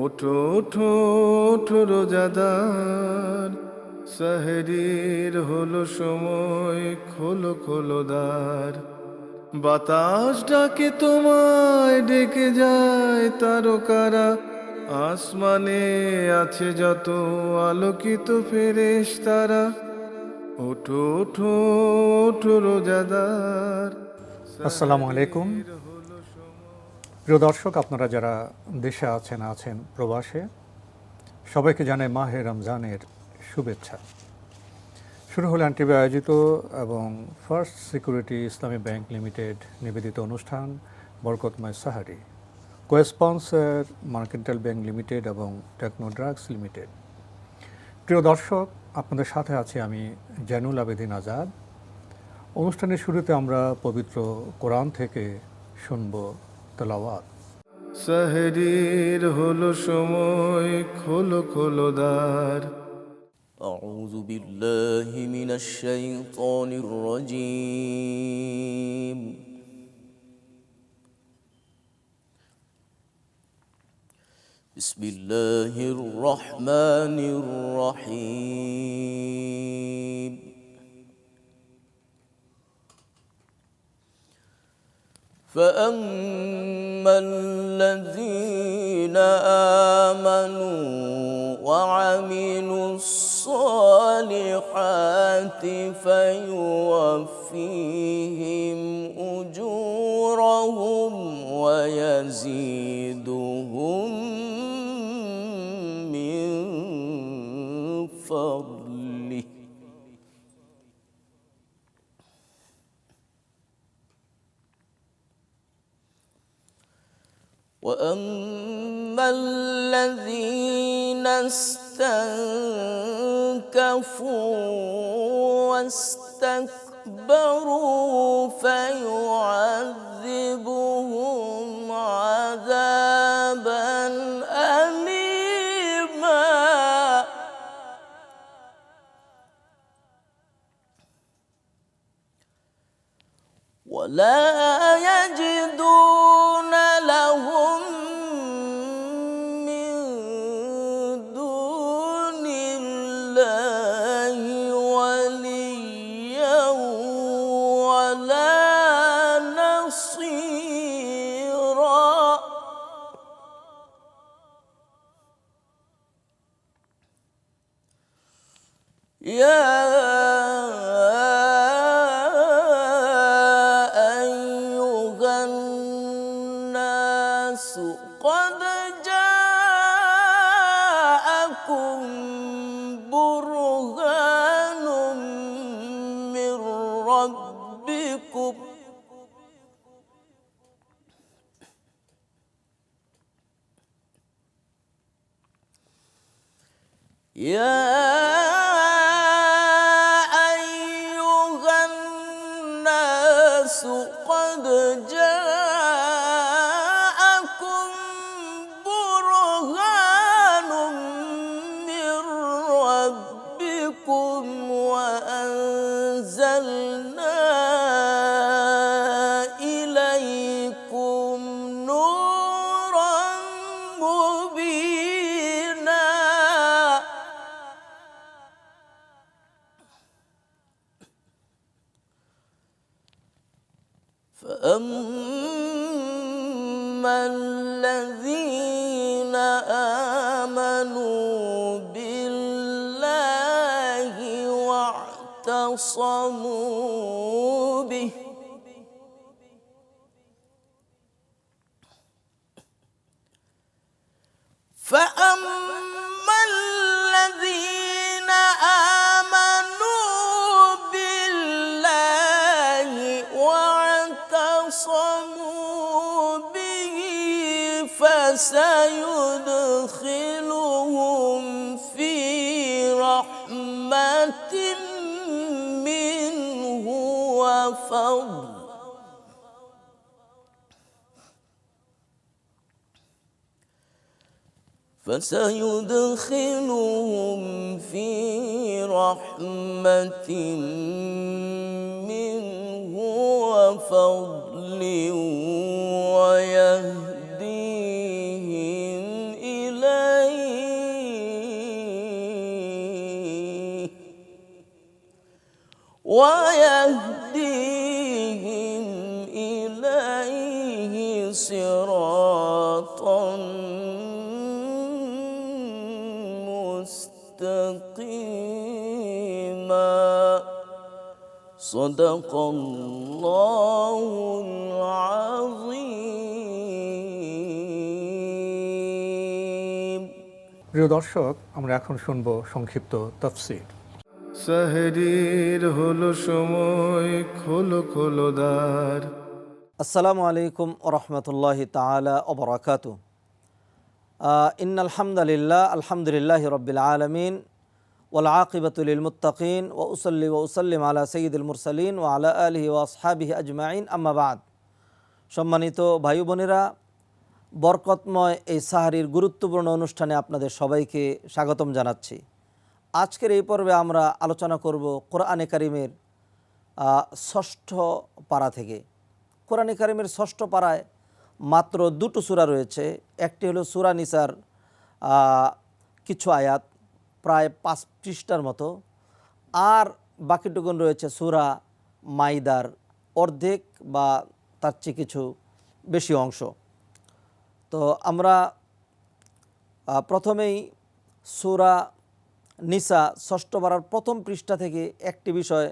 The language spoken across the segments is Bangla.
ওঠো ওঠো ওঠো রোজাদার, সাহরির হলো সময়, খোলো খোলো দ্বার। বাতাস ডাকে তোমায়, ডেকে যায় তারকারা, আসমানে আছে যত আলোকিত ফেরেশতারা। ওঠো ওঠো ওঠো রোজাদার। আসসালামু আলাইকুম। প্রিয় দর্শক, আপনারা যারা দেশে আছেন প্রবাসে, সবাইকে জানাই মাহে রমজানের শুভেচ্ছা। শুরু হলো এনটিভি আয়োজিত এবং ফার্স্ট সিকিউরিটি ইসলামী ব্যাংক লিমিটেড নিবেদিত অনুষ্ঠান বরকতময় সাহারি, কোস্পন্সর মার্কেন্টাইল ব্যাংক লিমিটেড এবং টেকনো ড্রাগস লিমিটেড। প্রিয় দর্শক, আপনাদের সাথে আছি আমি জয়নুল আবেদিন আজাদ। অনুষ্ঠানের শুরুতে আমরা পবিত্র কোরআন থেকে শুনব তেলাওয়াত। সাহরির হলো সময়, খোলো খোলো দ্বার। أعوذ بالله من الشيطان الرجيم. بسم الله الرحمن الرحيم. فأما الذين آمنوا وعملوا الصالحات فيوفيهم أجورهم ويزيدهم من فضله. وأما الذين استنكفوا واستكبروا فيعذبهم عذابا أليما ولا يجدون لهم من دون الله وليا ولا نصيرا. يا قد جاءكم برهان من ربكم يا أيها الناس قد جاءكم برهان من ربكم وأنزلنا إليكم نورا مبينا. فأما الذين آمنوا بالله واعتصموا به فأما الذين آمنوا بالله واعتصموا به فسيدخلهم في رحمة منه وفضل. فسيدخلهم في رحمة منه وفضل ويهديهم إلى ويهديهم إليه صراطا مستقيما صدق الله العظيم. প্রিয় দর্শক, আমরা এখন শুনব সংক্ষিপ্ত তাফসীর। সাহরির হলো সময়, খোলো খোলো দ্বার। আসসালামু আলাইকুম ওরহমতুল্লাহি তাআলা ওয়া বারাকাতুহু। ইন্নাল হামদালিল্লাহ আলহামদুলিল্লাহি রাব্বিল আলামিন ওয়াল আকিবাতু লিল মুত্তাকিন ওয়া উসাল্লিম আলা সাইয়্যিদিল মুরসালিন ওয়া আলা আলিহি ওয়া আসহাবিহি আজমাইন, আম্মা বাদ। সম্মানিত ভাই বোনেরা, বরকতময় এই সাহরির গুরুত্বপূর্ণ অনুষ্ঠানে আপনাদের সবাইকে স্বাগতম জানাচ্ছি। আজকের এই পর্বে আমরা আলোচনা করব কোরআনে কারিমের ষষ্ঠ পারা থেকে। কোরআনে কারিমের ষষ্ঠ পারায় মাত্র দুটো সূরা রয়েছে। একটি হলো সূরা নিসার কিছু আয়াত, প্রায় 5 পৃষ্ঠার মতো, আর বাকিটুকুন রয়েছে সূরা মাইদার অর্ধেক বা তার চেয়ে কিছু বেশি অংশ। তো আমরা প্রথমেই সূরা নিসা ষষ্ঠ পারার প্রথম পৃষ্ঠা থেকে একটি বিষয়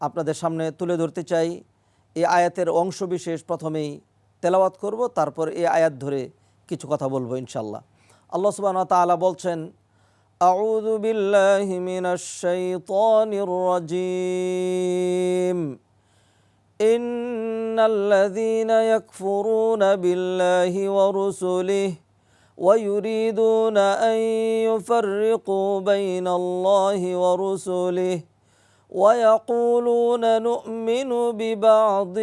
আপনাদের সামনে তুলে ধরতে চাই। এই আয়াতের অংশ বিশেষ প্রথমেই তেলাওয়াত করব, তারপর এই আয়াত ধরে কিছু কথা বলবো ইনশাল্লাহ। আল্লাহ সুবহানাহু ওয়া তাআলা বলছেন, আউযু বিল্লাহি মিনাশ শাইতানির রাজীম, ইন্নাল্লাযীনা ইয়াকফুরুনা বিল্লাহি ওয়া রুসুলিহি ويريدون أن يفرقوا بين الله ورسله ويقولون نؤمن ببعض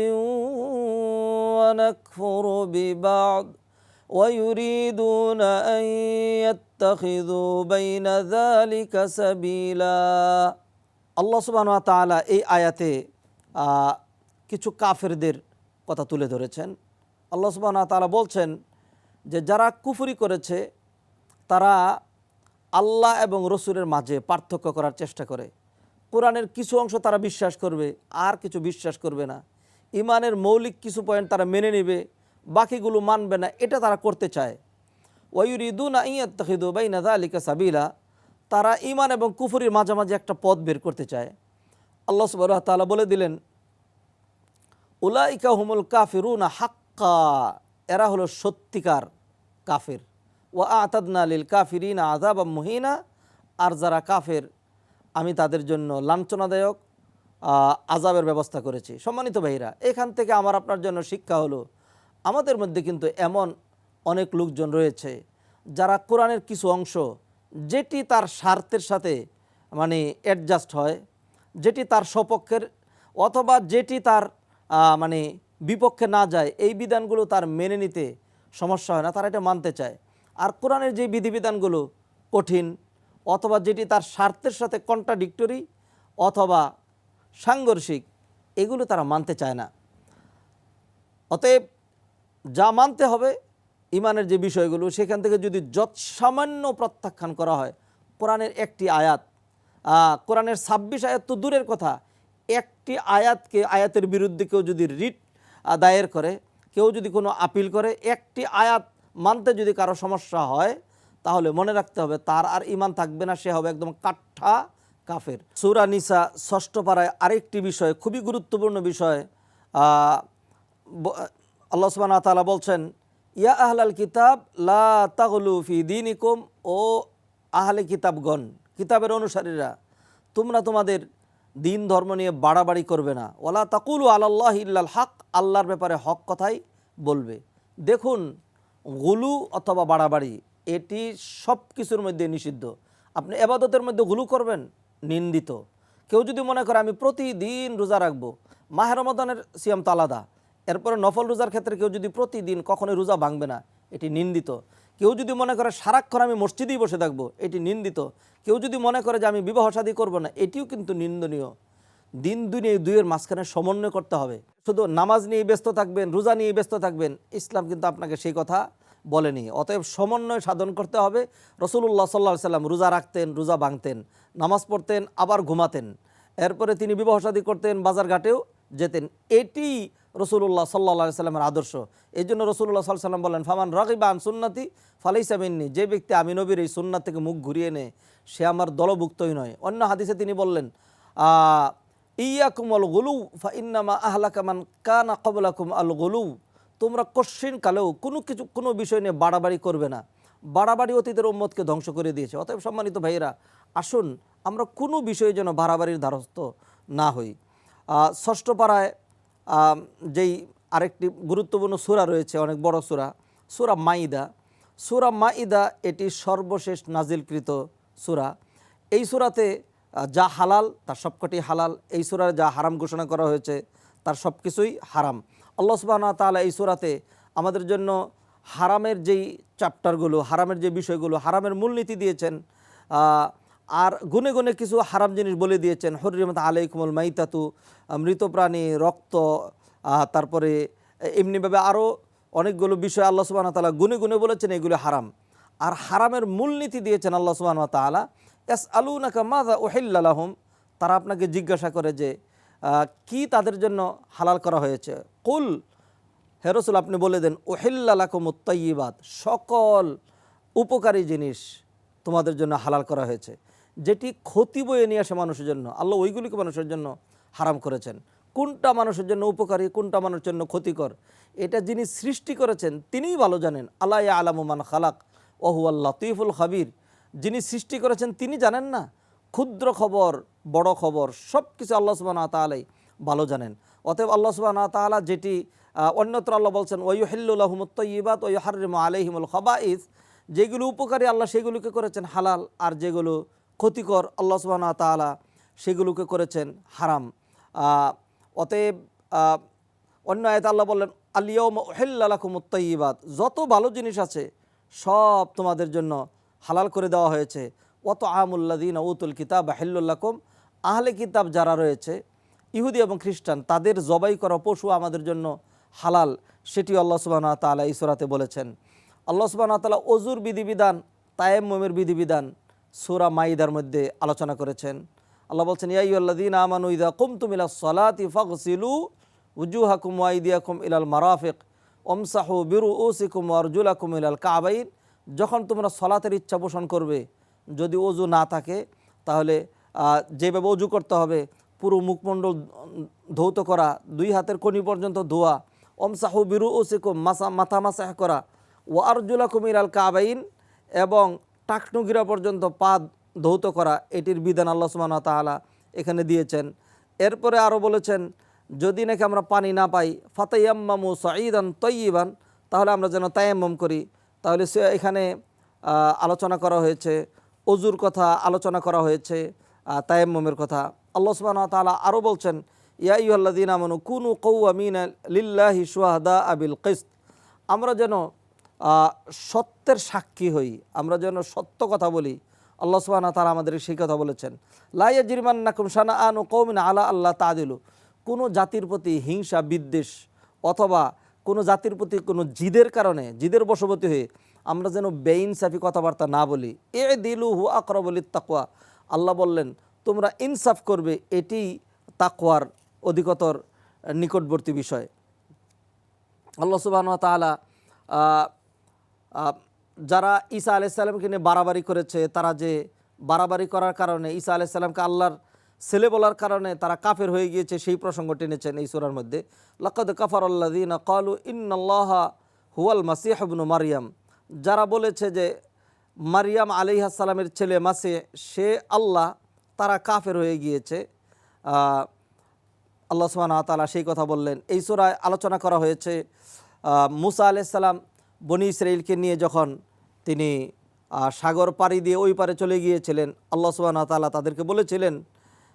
ونكفر ببعض ويريدون أن يتخذوا بين ذلك سبيلا। আল্লাহ সুবহানাহু ওয়া তাআলা এই আয়াতে কিছু কাফেরদের কথা তুলে ধরেছেন। আল্লাহ সুবহানাহু ওয়া তাআলা বলছেন যে যারা কুফরি করেছে তারা আল্লাহ এবং রসুলের মাঝে পার্থক্য করার চেষ্টা করে। কোরআনের কিছু অংশ তারা বিশ্বাস করবে, আর কিছু বিশ্বাস করবে না। ইমানের মৌলিক কিছু পয়েন্ট তারা মেনে নেবে, বাকিগুলো মানবে না, এটা তারা করতে চায়। ওয়ায়ুরিদুনা আন ইয়াত্তাখিযু বাইনা যালিকা সাবিলা, তারা ইমান এবং কুফরির মাঝামাঝি একটা পথ বের করতে চায়। আল্লাহ সুবহানাহু ওয়া তাআলা বলে দিলেন, উলাইকা হুমুল কাফিরুনা হাক্কা, এরা হলো সত্যিকার কাফের। ওয়া আতাদনা লিল কাফিরিনা আযাবাম মুহিনা, আর যারা কাফের আমি তাদের জন্য লাঞ্ছনাদায়ক আযাবের ব্যবস্থা করেছি। সম্মানিত ভাইরা, এখান থেকে আমার আপনার জন্য শিক্ষা হলো, আমাদের মধ্যে কিন্তু এমন অনেক লোকজন রয়েছে যারা কোরআনের কিছু অংশ যেটি তার স্বার্থের সাথে মানে অ্যাডজাস্ট হয়, যেটি তার সপক্ষের অথবা যেটি তার মানে বিপক্ষে না যায়, এই বিধানগুলো তার মেনে নিতে সমস্যা হয় না, তারা এটা মানতে চায়। আর কোরআনের যে বিধিবিধানগুলো কঠিন অথবা যেটি তার স্বার্থের সাথে কন্ট্রাডিক্টরি অথবা সাংঘর্ষিক, এগুলো তারা মানতে চায় না। অতএব যা মানতে হবে ইমানের যে বিষয়গুলো, সেখান থেকে যদি যৎসামান্য প্রত্যাখ্যান করা হয়, কোরআনের একটি আয়াত, কোরআনের 26 আয়াত তো দূরের কথা, একটি আয়াতকে, আয়াতের বিরুদ্ধে কেউ যদি রিট দায়ের করে, কেউ যদি কোনো আপিল করে, একটি আয়াত মানতে যদি কারো সমস্যা হয়, তাহলে মনে রাখতে হবে তার আর ঈমান থাকবে না, সে হবে একদম কাঠা কাফের। সূরা নিসা ষষ্ঠ পারায় আরেকটি বিষয়, খুবই গুরুত্বপূর্ণ বিষয়, আল্লাহ সুবহানাহু ওয়া তাআলা বলছেন, ইয়া আহলাল কিতাব লা তাগলু ফি দীনিকুম, ও আহলে কিতাবগণ, কিতাবের অনুসারীরা, তোমরা তোমাদের দিন ধর্ম নিয়ে বাড়াবাড়ি করবে না। ওয়ালা তাকুলু আলাল্লাহি ইল্লাল হক, আল্লাহর ব্যাপারে হক কথাই বলবে। দেখুন, গুলু অথবা বাড়াবাড়ি এটি সব কিছুর মধ্যে নিষিদ্ধ। আপনি ইবাদতের মধ্যে গুলু করবেন, নিন্দিত। কেউ যদি মনে করে আমি প্রতিদিন রোজা রাখবো, মাহে রমাদানের সিয়াম তো আলাদা, এরপরে নফল রোজার ক্ষেত্রে কেউ যদি প্রতিদিন কখনোই রোজা ভাঙবে না, এটি নিন্দিত। কেউ যদি মনে করে সারাক্ষণ আমি মসজিদেই বসে থাকবো, এটি নিন্দিত। কেউ যদি মনে করে যে আমি বিবাহ শাদী করবো না, এটিও কিন্তু নিন্দনীয়। দিন দুনিয়া এই দুইয়ের মাঝখানে সমন্বয় করতে হবে। শুধু নামাজ নিয়ে ব্যস্ত থাকবেন, রোজা নিয়ে ব্যস্ত থাকবেন, ইসলাম কিন্তু আপনাকে সেই কথা বলেনি। অতএব সমন্বয় সাধন করতে হবে। রাসূলুল্লাহ সাল্লাল্লাহু আলাইহি ওয়াসাল্লাম রোজা রাখতেন, রোজা ভাঙতেন, নামাজ পড়তেন, আবার ঘুমাতেন। এরপরে তিনি বিবাহ শাদী করতেন, বাজার ঘাটেও যেতেন। এটি রসুল্লাহ সাল্লাহ সাল্লামের আদর্শ। এই জন্য রসুল্লাহ সাল্লাল্লাহু আলাইহি ওয়াসাল্লাম বলেন, ফামান রাগিবা আন সুন্নতি ফালাইসা মিন্নি, যে ব্যক্তি আমি নবীর এই সুন্নাত থেকে মুখ ঘুরিয়ে নেয় সে আমার দলভুক্তই নয়। অন্য হাদিসে তিনি বললেন, ইয়াকুম আল গুলু ফা ইন্নামা আহলাকা মান কানা ক্বাবলাকুম আল গুলু, তোমরা কশ্চিন কালেও কোনো বিষয় নিয়ে বাড়াবাড়ি করবে না। বাড়াবাড়ি অতীতের উম্মতকে ধ্বংস করে দিয়েছে। অতএব সম্মানিত ভাইয়েরা, আসুন আমরা কোনো বিষয়ে যেন বাড়াবাড়ির দ্বারস্থ না হই। ষষ্ঠ পাড়ায় যেই আরেকটি গুরুত্বপূর্ণ সূরা রয়েছে, অনেক বড় সূরা, সূরা মাইদা। সূরা মাইদা এটি সর্বশেষ নাজিলকৃত সূরা। এই সূরাতে যা হালাল তার সবকটি হালাল, এই সূরায় যা হারাম ঘোষণা করা হয়েছে তার সব কিছুই হারাম। আল্লাহ সুবহানাহু ওয়া তাআলা এই সূরাতে আমাদের জন্য হারামের যেই চ্যাপ্টারগুলো, হারামের যে বিষয়গুলো, হারামের মূলনীতি দিয়েছেন, আর গুনে গুনে কিছু হারাম জিনিস বলে দিয়েছেন। হুররিমাত আলাইকুমুল মাইতাতু, মৃত প্রাণী, রক্ত, তারপরে এমনিভাবে আরও অনেকগুলো বিষয় আল্লাহ সুবহানাহু ওয়া তাআলা গুনে গুনে বলেছেন এগুলো হারাম। আর হারামের মূলনীতি দিয়েছেন আল্লাহ সুবহানাহু ওয়া তাআলা, ইয়াসআলুনাকা মাযা উহিল্লা লাহুম, তারা আপনাকে জিজ্ঞাসা করে যে কি তাদের জন্য হালাল করা হয়েছে। কুল, হে রাসূল আপনি বলে দেন, উহিল্লা লাকুমুত তাইয়্যিবাত, সকল উপকারী জিনিস তোমাদের জন্য হালাল করা হয়েছে। যেটি ক্ষতি বয়ে নিয়ে আসে মানুষের জন্য, আল্লাহ ওইগুলিকে মানুষের জন্য হারাম করেছেন। কোনটা মানুষের জন্য উপকারী, কোনটা মানুষের জন্য ক্ষতিকর, এটা যিনি সৃষ্টি করেছেন তিনিই ভালো জানেন। আল্লাহ ইয়ালামু মান খালাক ওয়া হুয়াল লাতীফুল খাবীর, যিনি সৃষ্টি করেছেন তিনি জানেন না? ক্ষুদ্র খবর, বড় খবর, সব কিছু আল্লাহ সুবহানাহু ওয়া তাআলাই ভালো জানেন। অতএব আল্লাহ সুবহানাহু ওয়া তাআলা যেটি অন্যত্র আল্লাহ বলছেন, ওয়া ইউহিল্লু লাহুমুত তাইয়্যিবাত ওয়া ইউহাররিমু আলাইহিমুল খাবাইস, যেগুলো উপকারী আল্লাহ সেগুলোকে করেছেন হালাল, আর যেগুলো ক্ষতিকর আল্লাহ সুবহানাহু ওয়া তাআলা সেগুলোকে করেছেন হারাম। অতএব অন্য আয়াতে আল্লাহ বললেন, আল ইয়াউমা উহিল্লা লাকুমুত তাইয়্যিবাত, যত ভালো জিনিস আছে সব তোমাদের জন্য হালাল করে দেওয়া হয়েছে। ওয়া তাআমুল লাযিনা উতুল কিতাবা হিল্লুল লাকুম, আহলে কিতাব যারা রয়েছে ইহুদি এবং খ্রিস্টান, তাদের জবাই করা পশু আমাদের জন্য হালাল, সেটিও আল্লাহ সুবহানাহু ওয়া তাআলা এই সূরাতে বলেছেন। আল্লাহ সুবহানাহু ওয়া তাআলা ওযুর বিধিবিধান, তায়াম্মুমের বিধিবিধান সূরা মাইদার মধ্যে আলোচনা করেছেন। আল্লাহ বলছেন, ইয়া আইয়ুহাল্লাযীনা আমানু ইযা কুমতুম ইলাস সালাতি ফাগসিলু উজুহাকুম ওয়া আইদিয়াকুম ইলাল মারাফিক ওয়ামসাহু বিরুউসিকুম ওয়া আরজুলাকুম ইলাল কাবাইন, যখন তোমরা সলাতের ইচ্ছা পোষণ করবে, যদি ওযু না থাকে তাহলে যেভাবে ওযু করতে হবে, পুরো মুখমণ্ডল ধৌত করা, দুই হাতের কনি পর্যন্ত ধোয়া, ওমসাহু বিরুউসিকুম মাথা মাসাহ করা, ওয়া আরজুলাকুম ইলাল কাবাইন, এবং টাকনুগিরা পর্যন্ত পা ধৌত করা, এটির বিধান আল্লাহ সুবহানাহু ওয়া তাআলা এখানে দিয়েছেন। এরপরে আরও বলেছেন, যদি নাকি আমরা পানি না পাই, ফাতায়াম্মামু সাঈদান তাইয়্যিবান, তাহলে আমরা যেন তায়াম্মুম করি। তাহলে এখানে আলোচনা করা হয়েছে ওযুর কথা, আলোচনা করা হয়েছে তায়াম্মুমের কথা। আল্লাহ সুবহানাহু ওয়া তাআলা আরও বলছেন, ইয়া আইয়ুহাল্লাযীনা আমানু কুনু কাওয়ামিনা লিল্লাহি শুহাদাআ বিল কিসত, আমরা যেন সত্যের সাক্ষী হই, আমরা যেন সত্য কথা বলি। আল্লাহ সুবহানাহু ওয়া তাআলা আমাদের সেই কথা বলেছেন, লা ইয়াজরিমান্নাকুম শানাআনু কওমিন আলা আল্লাহ তা'দিলু, কোনো জাতির প্রতি হিংসা বিদ্বেষ অথবা কোনো জাতির প্রতি কোনো জিদের কারণে, জিদের বশবর্তী হয়ে আমরা যেন বেইনসাফি কথাবার্তা না বলি। ইদিলু হু আকরাবু লিত্তাকওয়া, আল্লাহ বললেন তোমরা ইনসাফ করবে, এটি তাকওয়ার অধিকতর নিকটবর্তী বিষয়। আল্লাহ সুবহানাহু ওয়া তাআলা যারা ঈসা আলাইহিস সালামকে নিয়ে বাড়াবাড়ি করেছে, তারা যে বাড়াবাড়ি করার কারণে ঈসা আলাইহিস সালামকে আল্লাহর ছেলে বলার কারণে তারা কাফের হয়ে গিয়েছে, সেই প্রসঙ্গ টেনেছেন এই সূরার মধ্যে। লাকাদ কাফারাল্লাযীনা ক্বালু ইন্নাল্লাহা হুয়াল মাসীহ ইবনু মারইয়াম, যারা বলেছে যে মারইয়াম আলাইহিস সালামের ছেলে মাসীহ সে আল্লাহ, তারা কাফের হয়ে গিয়েছে। আল্লাহ সুবহানাহু ওয়া তাআলা সেই কথা বললেন। এই সূরায় আলোচনা করা হয়েছে মুসা আলাইহিস সালাম বনি ইসরাঈলকে নিয়ে যখন তিনি সাগর পাড়ি দিয়ে ওই পারে চলে গিয়েছিলেন, আল্লাহ সুবহানাহু ওয়া তাআলা তাদেরকে বলেছিলেন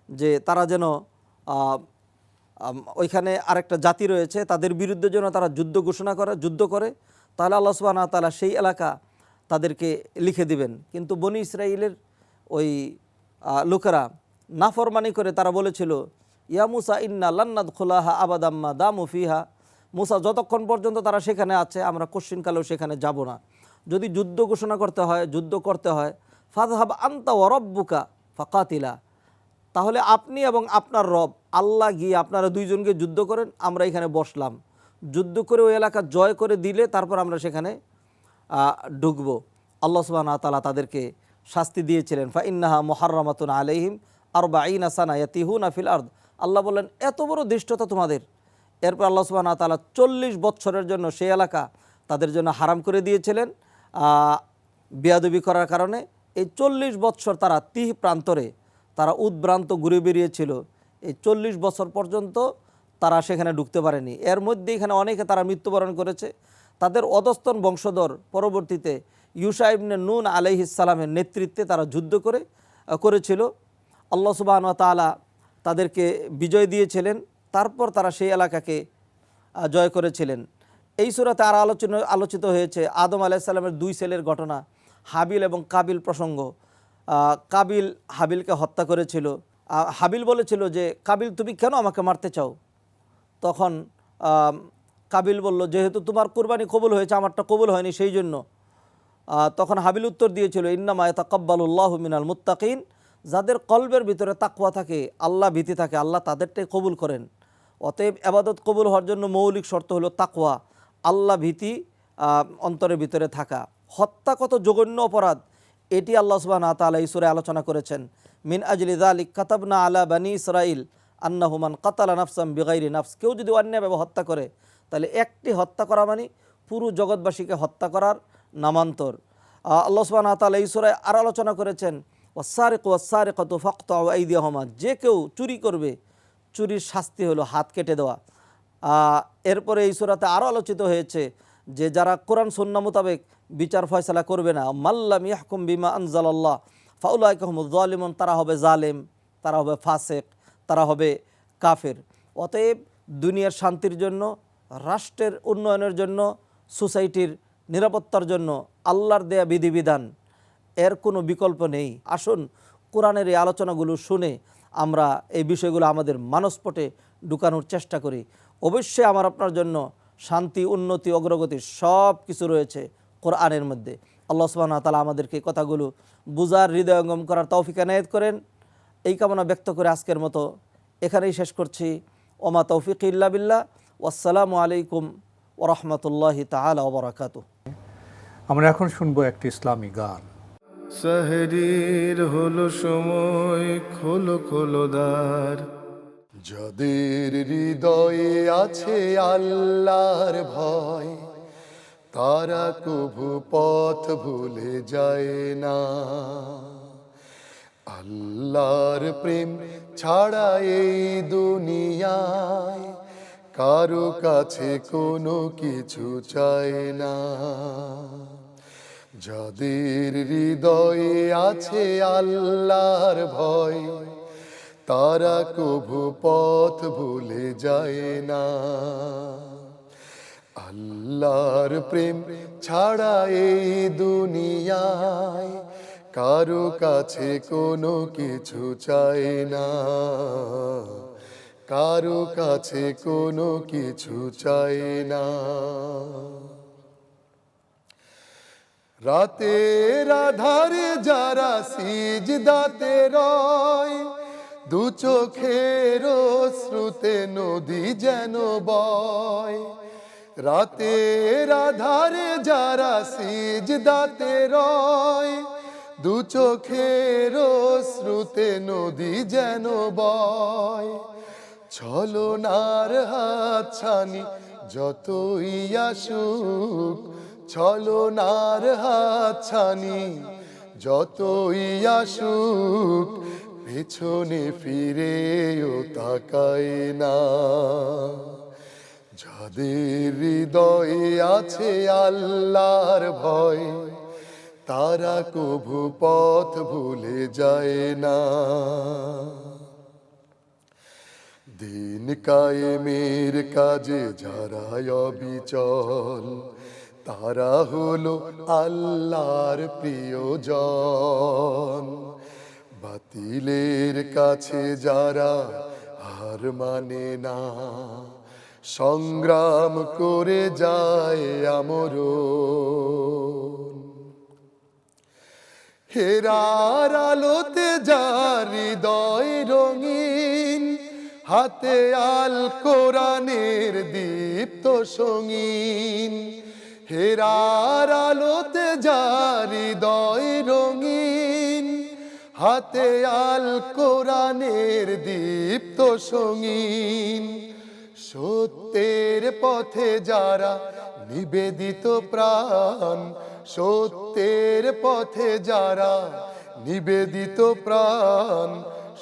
যে তারা যেন ওইখানে আরেকটা জাতি রয়েছে, তাদের বিরুদ্ধে যেন তারা যুদ্ধ করে, তাহলে আল্লাহ সুবহানাহু ওয়া তাআলা সেই এলাকা তাদেরকে লিখে দিবেন। কিন্তু বনি ইসরাঈলের ওই লোকেরা নাফরমানি করে তারা বলেছিল, ইয়া মুসা ইন্না লান নাদখুলাহা আবাদাম মা দামু ফিহা, মুসা যতক্ষণ পর্যন্ত তারা সেখানে আছে আমরা কোশ্চিনকালেও সেখানে যাব না। যদি যুদ্ধ ঘোষণা করতে হয়, যুদ্ধ করতে হয়, ফাযহাব আনতা ওয়া রাব্বুকা ফাকাতিলা, তাহলে আপনি এবং আপনার রব আল্লাহ গিয়ে আপনারা দুইজনকে যুদ্ধ করেন, আমরা এখানে বসলাম, যুদ্ধ করে ওই এলাকা জয় করে দিলে তারপর আমরা সেখানে ঢুকবো। আল্লাহ সুবহানাহু ওয়া তাআলা তাদেরকে শাস্তি দিয়েছিলেন, ফা ইন্নাহা মুহাররামাতুন আলাইহিম আরবাঈনা সানা ইয়াতিহুনা ফিল আরদ। আল্লাহ বললেন এত বড় দৃষ্টতা তোমাদের। এরপর আল্লাহ সুবহানাহু ওয়া তাআলা 40 বৎসরের জন্য সেই এলাকা তাদের জন্য হারাম করে দিয়েছিলেন বেয়াদবি করার কারণে। এই 40 বৎসর তারা তিহ প্রান্তরে তারা উদ্ভ্রান্ত ঘুরে বেরিয়েছিল। এই 40 বছর পর্যন্ত তারা সেখানে ঢুকতে পারেনি। এর মধ্যে এখানে অনেকে তারা মৃত্যুবরণ করেছে। তাদের অধস্তন বংশধর পরবর্তীতে ইউশা ইবনে নুন আলাইহিস সালামের নেতৃত্বে তারা যুদ্ধ করেছিল। আল্লাহ সুবহানাহু ওয়া তাআলা তাদেরকে বিজয় দিয়েছিলেন। তারপর তারা সেই এলাকাকে জয় করেছিলেন। এই সূরাতে আর আলোচিত হয়েছে আদম আলাইহিস সালামের 2 ছেলের ঘটনা, হাবিল এবং কাবিল প্রসঙ্গ। কাবিল হাবিলকে হত্যা করেছিল। হাবিল বলেছিল যে কাবিল তুমি কেন আমাকে মারতে চাও? তখন কাবিল বলল যেহেতু তোমার কুরবানি কবুল হয়েছে আমারটা কবুল হয়নি সেই জন্য। তখন হাবিল উত্তর দিয়েছিল ইন্নামা ইয়াতাকাব্বালুল্লাহু মিনাল মুত্তাকিন, যাদের কলবের ভিতরে তাকওয়া থাকে, আল্লাহ ভীতি থাকে, আল্লাহ তাদেরটাই কবুল করেন। অতএব ইবাদত কবুল হওয়ার জন্য মৌলিক শর্ত হলো তাকওয়া, আল্লাহ ভীতি অন্তরের ভিতরে থাকা। হত্যা কত জঘন্য অপরাধ এটি আল্লাহ সুবহানাহু ওয়া তাআলা এই সূরায় আলোচনা করেছেন। মিন আজলি যালিক কাতাবনা আলা বানি ইসরাইল আন্নাহু মান কাতালা নাফসাম বিগাইরি নাফস, কেউ যদি অন্যায়ভাবে হত্যা করে তাহলে একটি হত্যা করা মানে পুরো জগৎবাসীকে হত্যা করার নামান্তর। আল্লাহ সুবহানাহু ওয়া তাআলা এই সূরায় আর আলোচনা করেছেন ওয়াস-সারিকু ওয়াস-সারিকাতু ফাকতাউ আইদিয়াহুমা, যে কেউ চুরি করবে চুরির শাস্তি হলো হাত কেটে দেওয়া। এরপরে এই সূরাতে আরও আলোচিত হয়েছে যে যারা কোরআন সুন্নাহ মোতাবেক বিচার ফয়সালা করবে না, মাল্লাম ইয়াহকুম বিমা আনজালাল্লাহ ফাউলাইকা হুমুজ জালিমুন, তারা হবে জালেম, তারা হবে ফাসিক, তারা হবে কাফের। অতএব দুনিয়ার শান্তির জন্য, রাষ্ট্রের উন্নয়নের জন্য, সোসাইটির নিরাপত্তার জন্য আল্লাহর দেয়া বিধিবিধান এর কোনো বিকল্প নেই। আসুন কোরআনের এই আলোচনাগুলো শুনে আমরা এই বিষয়গুলো আমাদের মানসপটে ঢুকানোর চেষ্টা করি। অবশ্যই আমার আপনার জন্য শান্তি, উন্নতি, অগ্রগতি সব কিছু রয়েছে কোরআনের মধ্যে। আল্লাহ সুবহানাহু ওয়া তাআলা আমাদেরকে কথাগুলো বুঝার, হৃদয়ঙ্গম করার তৌফিক এনায়েত করেন। এই কামনা ব্যক্ত করে আজকের মতো এখানেই শেষ করছি। ওমা তৌফিক ইল্লা বিল্লাহ। ওয়াসসালামু আলাইকুম ওয়া রাহমাতুল্লাহি তাআলা ওয়া বারাকাতুহু। আমরা এখন শুনবো একটি ইসলামী গান। সাহরির হলো সময়, খোলো খোলো দ্বার। যাদের হৃদয়ে আছে আল্লাহর ভয়, তারা কভু পথ ভুলে যায় না। আল্লাহর প্রেম ছাড়া এই দুনিয়ায় কারো কাছে কোনো কিছু চায় না। যাদের হৃদয়ে আছে আল্লাহর ভয়, তারা কভু পথ ভুলে যায় না। আল্লাহর প্রেম ছাড়া এই দুনিয়ায় কারো কাছে কোনো কিছু চায় না, কারো কাছে কোনো কিছু চায় না। রাতের আধারে যারা সিজদাতে রয়, দু চোখের শ্রুতে নদী যেন বয়। রাতের আধারে যারা সিজদাতে রয়, দু চোখের শ্রুতে নদী যেন বয়। ছলনার হাতছানি যতই আসুক, ছলনার হাতছানি যতই আসুক, পেছনে ফিরেও তাকায় না। যাদের হৃদয়ে আছে আল্লাহর ভয়, তারা কভু পথ ভুলে যায় না। দিন কায়েমের কাজে যারা অবিচল, তারা হলো আল্লাহর প্রিয়জন। বাতিলের কাছে যারা হার মানে না, সংগ্রাম করে যায় আমরণ। হেরার আলোতে যার হৃদয় রঙিন, হাতে আল কোরআনের দীপ্ত সঙ্গীন। হেরার আলোতে যার হৃদয় রঙিন, হাতে আল কোরআনের দীপ্ত সঙ্গীন। সত্যের পথে যারা নিবেদিত প্রাণ, সত্যের পথে যারা নিবেদিত প্রাণ,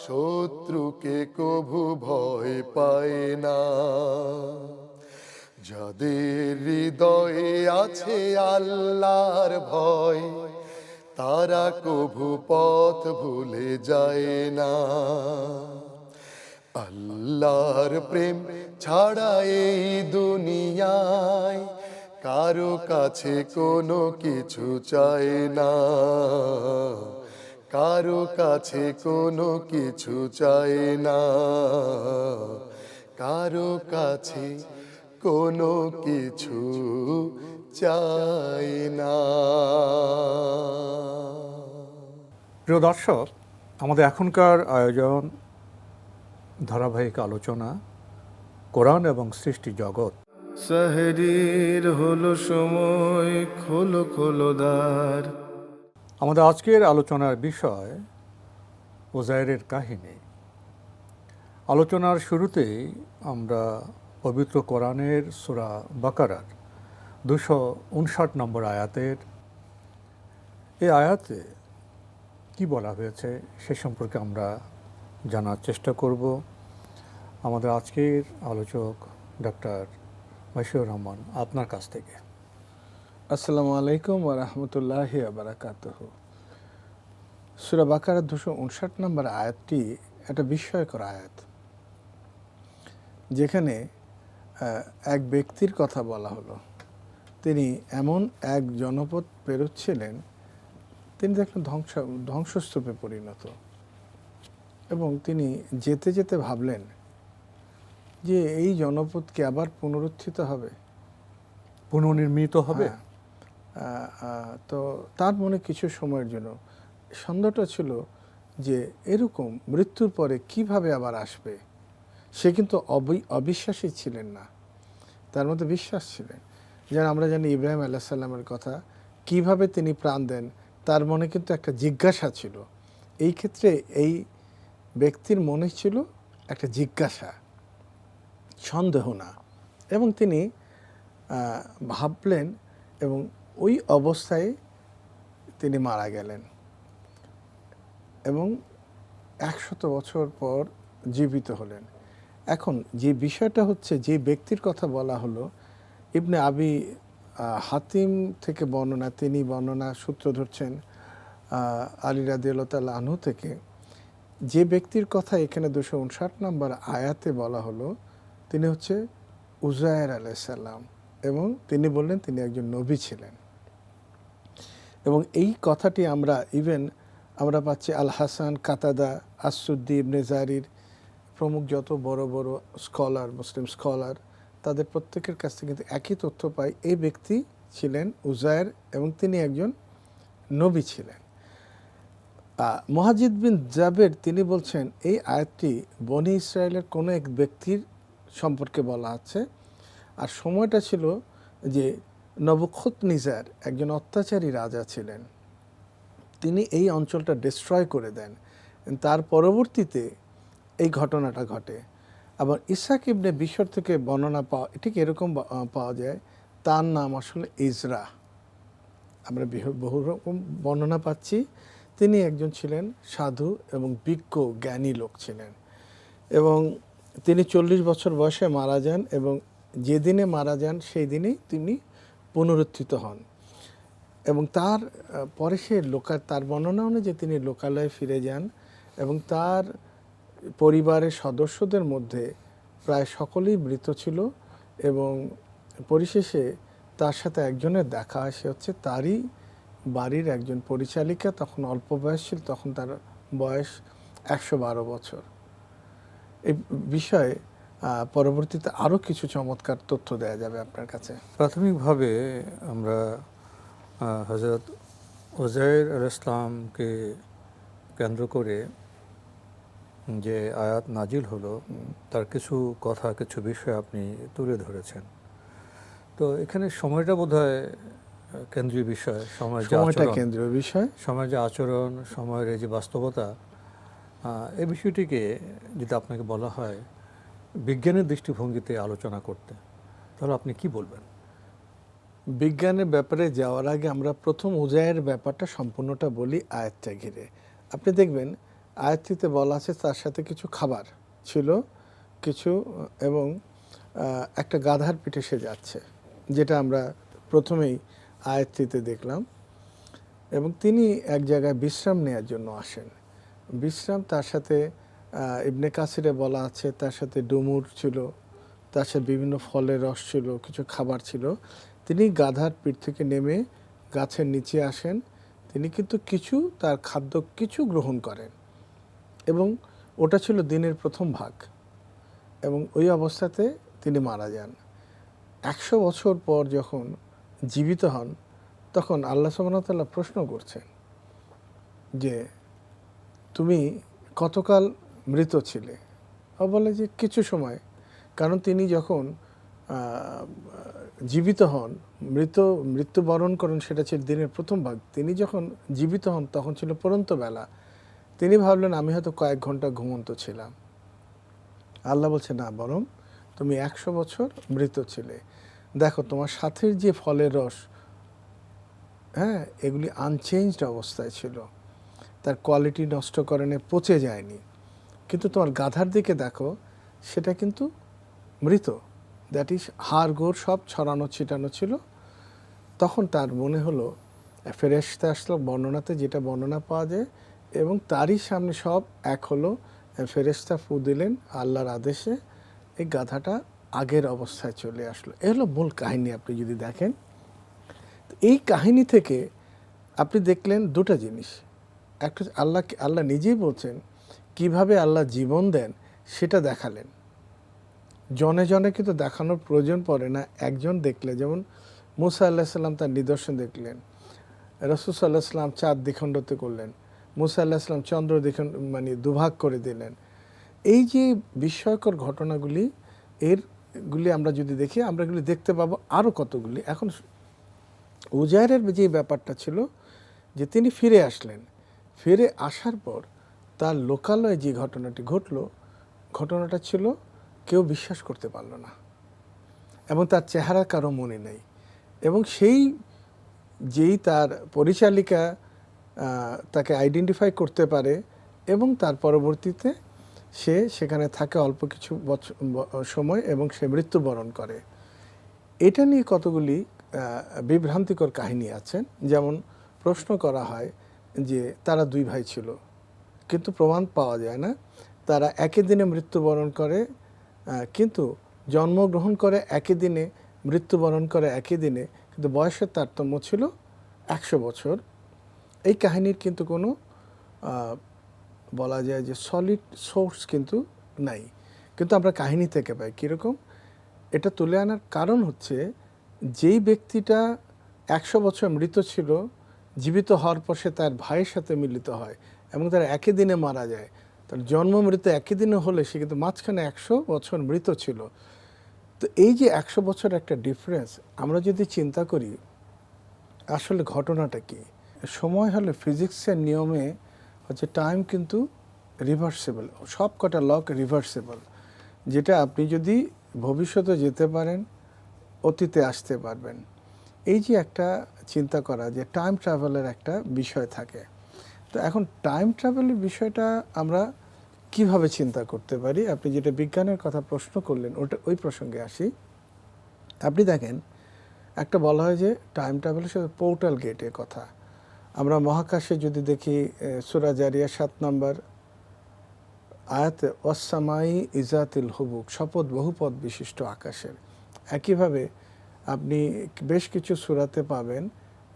শত্রুকে কভু ভয় পায় না। যাদের হৃদয়ে আছে আল্লাহর ভয়, তারা কভু পথ ভুলে যায় না। আল্লাহর প্রেম ছাড়া এই দুনিয়ায় কারো কাছে কোনো কিছু চায় না, কারো কাছে কোনো কিছু চায় না, কারো কাছে কোনো কিছু চায় না। প্রিয় দর্শক, আমাদের এখনকার আয়োজন ধারাবাহিক আলোচনা কোরআন এবং সৃষ্টি জগৎ। সেহরির হলো সময়, খোলো খোলো দ্বার। আমাদের আজকের আলোচনার বিষয় উজাইরের কাহিনী। আলোচনার শুরুতেই আমরা পবিত্র কোরআনের সূরা বাকারার 259 নম্বর আয়াতের এই আয়াতে কি বলা হয়েছে সে সম্পর্কে আমরা জানার চেষ্টা করব। আমাদের আজকের আলোচক ডক্টর মশিউর রহমান, আপনার কাছ থেকে। আসসালামু আলাইকুম ওয়া রাহমাতুল্লাহি ওয়া বারাকাতুহু। সূরা বাকারার 259 নম্বর আয়াতটি একটা বিস্ময়কর আয়াত, যেখানে এক ব্যক্তির কথা বলা হলো। তিনি এমন এক জনপদ পেরোচ্ছিলেন, তিনি দেখলেন ধ্বংসস্তূপে পরিণত, এবং তিনি যেতে যেতে ভাবলেন যে এই জনপদকে আবার পুনরুত্থিত হবে, পুনর্নির্মিত হবে। তো তার মনে কিছু সময়ের জন্য সন্দেহটা ছিল যে এরকম মৃত্যুর পরে কিভাবে আবার আসবে। সে কিন্তু অবিশ্বাসী ছিলেন না, তার মধ্যে বিশ্বাস ছিলেন। যেন আমরা জানি ইব্রাহিম আলাইহিস সালামের কথা, কিভাবে তিনি প্রাণ দেন, তার মনে কিন্তু একটা জিজ্ঞাসা ছিল। এই ক্ষেত্রে এই ব্যক্তির মনে ছিল একটা জিজ্ঞাসা, সন্দেহ না। এবং তিনি ভাবলেন, এবং ওই অবস্থায় তিনি মারা গেলেন, এবং 100 বছর পর জীবিত হলেন। এখন যে বিষয়টা হচ্ছে, যে ব্যক্তির কথা বলা হলো, ইবনে আবি হাতিম থেকে বর্ণনা, তিনি বর্ণনা সূত্র ধরছেন আলী রাদিয়াল্লাহু তাআলা আনহু থেকে। যে ব্যক্তির কথা এখানে 259 নম্বর আয়াতে বলা হলো, তিনি হচ্ছে উজায়ের আলাইহিস সালাম, এবং তিনি বললেন তিনি একজন নবী ছিলেন। এবং এই কথাটি আমরা পাচ্ছি আল হাসান, কাতাদা, আসুদ্দি, ইবনে জারির প্রমুখ যত বড় বড় স্কলার, মুসলিম স্কলার, তাদের প্রত্যেকের কাছ থেকে কিন্তু একই তথ্য পাই, এই ব্যক্তি ছিলেন উজায়ের এবং তিনি একজন নবী ছিলেন। মুহাজিদ বিন জাবের তিনি বলছেন এই আয়াতটি বনি ইসরায়েলের কোনো এক ব্যক্তির সম্পর্কে বলা আছে। আর সময়টা ছিল যে নবুখতনিজার একজন অত্যাচারী রাজা ছিলেন, তিনি এই অঞ্চলটা ডিস্ট্রয় করে দেন। তার পরবর্তীতে এই ঘটনাটা ঘটে। আবার ইসহাক ইবনে বিশর থেকে বর্ণনা ঠিক এরকম পাওয়া যায়, তার নাম আসলে ইজরা। আমরা বহু রকম বর্ণনা পাচ্ছি। তিনি একজন ছিলেন সাধু এবং বিজ্ঞ জ্ঞানী লোক ছিলেন, এবং তিনি 40 বছর বয়সে মারা যান, এবং যেদিনে মারা যান সেই দিনেই তিনি পুনরুত্থিত হন। এবং তার পরে তার বর্ণনা অনুযায়ী তিনি লোকালয়ে ফিরে যান, এবং তার পরিবারের সদস্যদের মধ্যে প্রায় সকলেই মৃত ছিল। এবং পরিশেষে তার সাথে একজনের দেখা হয়, সে হচ্ছে তারই বাড়ির একজন পরিচালিকা, তখন অল্প বয়স ছিল, তখন তার বয়স 112 বছর। এই বিষয়ে পরবর্তীতে আরও কিছু চমৎকার তথ্য দেওয়া যাবে আপনার কাছে। প্রাথমিকভাবে আমরা হযরত উজাইর আলাইহিস সালামকে কেন্দ্র করে যে আয়াত নাজিল হলো তার কিছু কথা, কিছু বিষয় আপনি তুলে ধরেছেন। তো এখানে সময়টা বোধহয় কেন্দ্রীয় বিষয়, সময়ের যে সময়টা আচরণ, কেন্দ্রীয় বিষয়। সময়ের যে আচরণ, সময়ের এই যে বাস্তবতা, এই বিষয়টিকে যদি আপনাকে বলা হয় বিজ্ঞানের দৃষ্টিভঙ্গিতে আলোচনা করতে, তাহলে আপনি কি বলবেন? বিজ্ঞানের ব্যাপারে যাওয়ার আগে আমরা প্রথম উজায়ের ব্যাপারটা সম্পূর্ণটা বলি আয়াতটা ঘিরে। আপনি দেখবেন আয়াতটিতে বলা আছে তার সাথে কিছু খাবার ছিল, কিছু এবং একটা গাধার পিঠে সে যাচ্ছে, যেটা আমরা প্রথমেই আয়াতটিতে দেখলাম। এবং তিনি এক জায়গায় বিশ্রাম নেওয়ার জন্য আসেন। বিশ্রাম, তার সাথে ইবনে কাসিরে বলা আছে তার সাথে ডুমুর ছিল, তার সাথে বিভিন্ন ফলের রস ছিল, কিছু খাবার ছিল। তিনি গাধার পিঠ থেকে নেমে গাছের নিচে আসেন। তিনি কিন্তু কিছু তার খাদ্য কিছু গ্রহণ করেন এবং ওটা ছিল দিনের প্রথম ভাগ, এবং ওই অবস্থাতে তিনি মারা যান। 100 বছর পর যখন জীবিত হন, তখন আল্লাহ সুবহানাহু ওয়া তাআলা প্রশ্ন করছেন যে তুমি কতকাল মৃত ছিলে? ও বলে যে কিছু সময়। কারণ তিনি যখন জীবিত হন, মৃত্যুবরণ করেন সেটা ছিল দিনের প্রথম ভাগ। তিনি যখন জীবিত হন তখন ছিল পড়ন্ত বেলা। তিনি ভাবলেন আমি হয়তো কয়েক ঘন্টা ঘুমন্ত ছিলাম। আল্লাহ বলছে না, বরং তুমি 100 বছর মৃত ছিলে। দেখো তোমার সাথের যে ফলের রস, হ্যাঁ, এগুলি আনচেঞ্জড অবস্থায় ছিল, তার কোয়ালিটি নষ্ট করেনি, পচে যায়নি। কিন্তু তোমার গাধার দিকে দেখো, সেটা কিন্তু মৃত, দ্যাট ইজ হাড় গোড় সব ছড়ানো ছিটানো ছিল। তখন তার মনে হলো, ফেরেশতা আসলো, বর্ণনাতে যেটা বর্ণনা পাওয়া যায়, এবং তারই সামনে সব এক হলো। ফেরেশতা ফু দিলেন আল্লাহর আদেশে, এই গাধাটা আগের অবস্থায় চলে আসলো। এ হলো মূল কাহিনী। আপনি যদি দেখেন এই কাহিনী থেকে আপনি দেখলেন দুটো জিনিস। একটা, আল্লাহ নিজেই বলছেন কিভাবে আল্লাহ জীবন দেন সেটা দেখালেন। জনে জনে কিন্তু দেখানোর প্রয়োজন পড়ে না, একজন দেখলে। যেমন মুসা আল্লাহ সাল্লাম তার নিদর্শন দেখলেন, রাসূল সাল্লাল্লাহু আলাইহি সাল্লাম চাঁদ দ্বিখণ্ডিত করলেন, মুসা আল্লাহ সাল্লাম চন্দ্র দুভাগ করে দিলেন। এই যে বিস্ময়কর ঘটনাগুলি, এরগুলি আমরা যদি দেখি, আমরা এগুলি দেখতে পাবো আরও কতগুলি। এখন উজায়েরের যে ব্যাপারটা ছিল যে তিনি ফিরে আসলেন, ফিরে আসার পর তার লোকালয়ে যে ঘটনাটি ঘটলো, ঘটনাটা ছিল কেউ বিশ্বাস করতে পারল না, এবং তার চেহারা কারো মনে নেই। এবং যেই তার পরিচালিকা তাকে আইডেন্টিফাই করতে পারে, এবং তার পরবর্তীতে সে সেখানে থাকে অল্প কিছু সময়, এবং সে মৃত্যুবরণ করে। এটা নিয়ে কতগুলি বিভ্রান্তিকর কাহিনী আছেন। যেমন প্রশ্ন করা হয় যে তারা দুই ভাই ছিল, কিন্তু প্রমাণ পাওয়া যায় না। তারা একই দিনে মৃত্যুবরণ করে, কিন্তু জন্মগ্রহণ করে একই দিনে, মৃত্যুবরণ করে একই দিনে, কিন্তু বয়সের তারতম্য ছিল 100 বছর। এই কাহিনীর কিন্তু কোনো বলা যায় যে সলিড সোর্স কিন্তু নাই, কিন্তু আমরা কাহিনী থেকে পাই। কীরকম এটা তুলে আনার কারণ হচ্ছে, যেই ব্যক্তিটা 100 বছর মৃত ছিল, জীবিত হওয়ার পর সে তার ভাইয়ের সাথে মিলিত হয় এবং তার একই দিনে মারা যায়। তার জন্ম মৃত্যু একই দিনে হলে সে কিন্তু মাঝখানে 100 বছর মৃত ছিল। তো এই যে 100 বছর একটা ডিফারেন্স, আমরা যদি চিন্তা করি আসলে ঘটনাটা কি। সময় হলে ফিজিক্সের নিয়মে হচ্ছে টাইম কিন্তু রিভার্সেবল, সব কটা লক রিভার্সেবল, যেটা আপনি যদি ভবিষ্যতে যেতে পারেন, অতীতে আসতে পারবেন। এই যে একটা চিন্তা করা যে টাইম ট্রাভেলের একটা বিষয় থাকে। তো এখন টাইম ট্রাভেলের বিষয়টা আমরা কিভাবে চিন্তা করতে পারি? আপনি যেটা বিজ্ঞানের কথা প্রশ্ন করলেন, ওই প্রসঙ্গে আসি। আপনি দেখেন, একটা বলা হয় যে টাইম ট্রাভেলের সাথে পোর্টাল গেটের কথা। আমরা মহাকাশে যদি দেখি, সূরা জারিয়া 7 নম্বর আয়াতে, ওয়াসসামাই ইজাতিল হুবুক, শপথ বহুপদ বিশিষ্ট আকাশের। একইভাবে আপনি বেশ কিছু সূরাতে পাবেন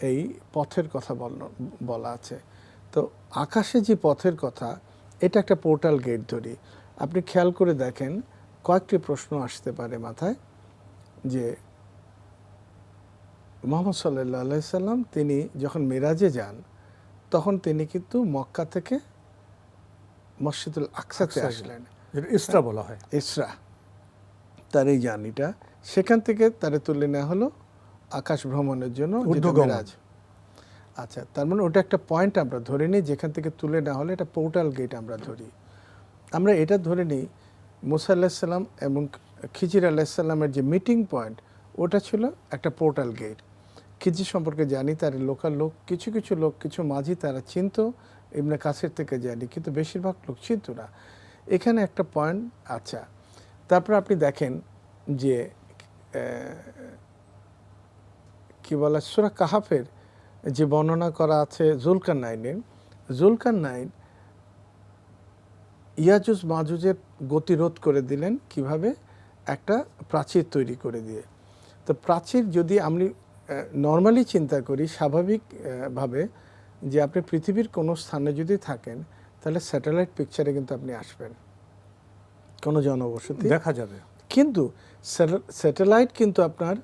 এই পথের কথা বলা আছে। তো আকাশে যে পথের কথা, এটা একটা পোর্টাল গেট ধরি। আপনি খেয়াল করে দেখেন, কয়েকটি প্রশ্ন আসতে পারে মাথায়, যে মুহাম্মদ সাল্লাল্লাহু আলাইহি সাল্লাম তিনি যখন মেরাজে যান তখন তিনি কিন্তু মক্কা থেকে মসজিদুল আকসাতে আসলেন, যেটা ইসরা বলা হয়। ইসরা, তার এই জার্নিটা, সেখান থেকে তারে তুলে নেওয়া হলো আকাশ ভ্রমণের জন্য, যেটা ঊর্ধ্বগমন। মেরাজ। আচ্ছা, তার মানে ওটা একটা পয়েন্ট আমরা ধরে নিই, যেখান থেকে তুলে নেওয়া হলে এটা পোর্টাল গেট আমরা ধরি। আমরা এটা ধরে নিই মুসা আলাইহিস সালাম এবং খিজির আলাইহিস সালামের যে মিটিং পয়েন্ট, ওটা ছিল একটা পোর্টাল গেট। খিজির সম্পর্কে জানি, তার লোকাল লোক, কিছু কিছু লোক, কিছু মাঝি তারা চিনতো, ইবনে কাসির থেকে জানি, কিন্তু বেশিরভাগ লোক চিনতো না। এখানে একটা পয়েন্ট। আচ্ছা, তারপর আপনি দেখেন যে কি বলা, সূরা কাহাফের যে বর্ণনা করা আছে জুলকারনাইন ইয়াজুজ মাজুজের গতিরোধ করে দিলেন কিভাবে, একটা প্রাচীর তৈরি করে দিয়ে। তো প্রাচীর যদি আমি নর্মালি চিন্তা করি স্বাভাবিকভাবে, যে আপনি পৃথিবীর কোনো স্থানে যদি থাকেন তাহলে স্যাটেলাইট পিকচারে কিন্তু আপনি আসবেন, কোনো জনবসতি দেখা যাবে। কিন্তু স্যাটেলাইট কিন্তু আপনার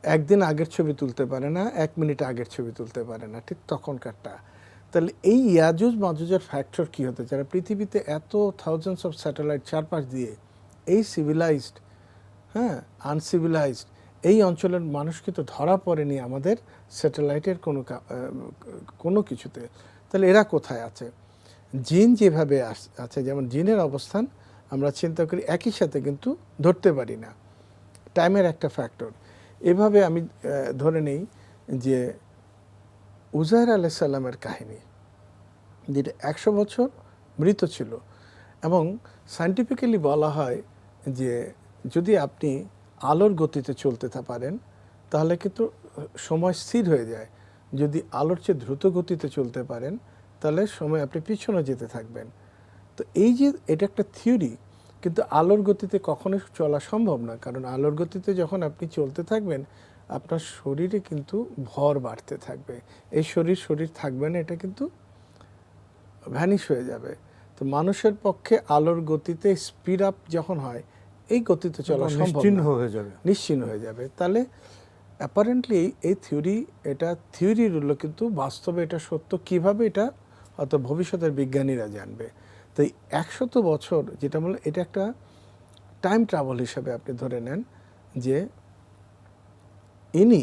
একদিন আগের ছবি তুলতে পারে না, 1 মিনিট আগের ছবি তুলতে পারে না, ঠিক তখনকারটা। তাহলে এই ইয়াজুজ মাজুজের ফ্যাক্টর কী হতে, যারা পৃথিবীতে এত থাউজেন্ডস অফ স্যাটেলাইট চারপাশ দিয়ে, এই সিভিলাইজড, হ্যাঁ, আনসিভিলাইজড এই অঞ্চলের মানুষ কিন্তু ধরা পড়েনি আমাদের স্যাটেলাইটের কোনো কিছুতে। তাহলে এরা কোথায় আছে? জিন যেভাবে আছে, যেমন জিনের অবস্থান আমরা চিন্তা করি একই সাথে কিন্তু ধরতে পারি না, টাইমের একটা ফ্যাক্টর। এভাবে আমি ধরে নেই যে উজাইর আলাইহিস সালামের কাহিনী, যেটা 100 বছর মৃত ছিল, এবং সায়েন্টিফিক্যালি বলা হয় যে যদি আপনি আলোর গতিতে চলতে পারেন তাহলে কিন্তু সময় স্থির হয়ে যায়। যদি আলোর চেয়ে দ্রুত গতিতে চলতে পারেন তাহলে সময় আপনি পিছনে যেতে থাকবেন। তো এই যে এটা একটা থিওরি, কিন্তু আলোর গতিতে কখনোই চলা সম্ভব না, কারণ আলোর গতিতে যখন আপনি চলতে থাকবেন আপনার শরীরে কিন্তু ভর বাড়তে থাকবে, এই শরীর থাকবে না, এটা কিন্তু ভ্যানিশ হয়ে যাবে। তো মানুষের পক্ষে আলোর গতিতে স্পিড আপ যখন হয়, এই গতিতে চলা সম্ভব নিশ্চিহ্ন না, হয়ে যাবে। নিশ্চিহ্ন হয়ে যাবে। তাহলে অ্যাপারেন্টলি এই থিওরি, এটা থিওরি রইল, কিন্তু বাস্তবে এটা সত্য কিভাবে, এটা হয়তো ভবিষ্যতের বিজ্ঞানীরা জানবে। তো এই 100 বছর যেটা বলে, এটা একটা টাইম ট্রাভেল হিসাবে আপনি ধরে নেন যে ইনি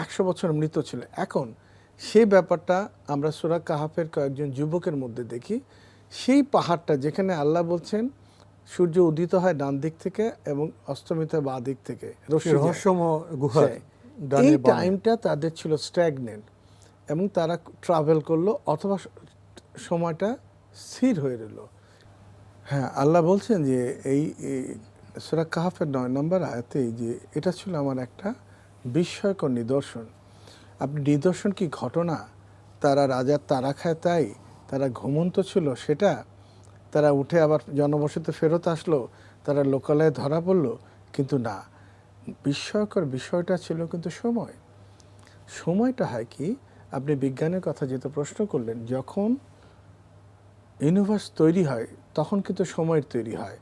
100 বছর মৃত ছিল। এখন সেই ব্যাপারটা আমরা সূরা কাহাফের কয়েকজন যুবকের মধ্যে দেখি, সেই পাহাড়টা যেখানে আল্লাহ বলছেন সূর্য উদিত হয় ডান দিক থেকে এবং অস্তমিত হয় বাঁ দিক থেকে, রহস্যময় গুহা, এই টাইমটা তাদের ছিল স্ট্যাগনেন্ট, এবং তারা ট্রাভেল করলো অথবা সময়টা স্থির হয়ে রইল। হ্যাঁ, আল্লাহ বলছেন যে এই সূরা কাহাফের 9 নম্বর আয়াতেই যে এটা ছিল আমার একটা বিস্ময়কর নিদর্শন। আপনি নিদর্শন কি ঘটনা, তারা রাজার তারা খায় তাই, তারা ঘুমন্ত ছিল সেটা, তারা উঠে আবার জনবসতিতে ফেরত আসলো, তারা লোকালয়ে ধরা পড়লো, কিন্তু না, বিস্ময়কর বিষয়টা ছিল কিন্তু সময়টা হয় কি, আপনি বিজ্ঞানের কথা যেহেতু প্রশ্ন করলেন, যখন ইউনিভার্স তৈরি হয় তখন কিন্তু সময়ের তৈরি হয়,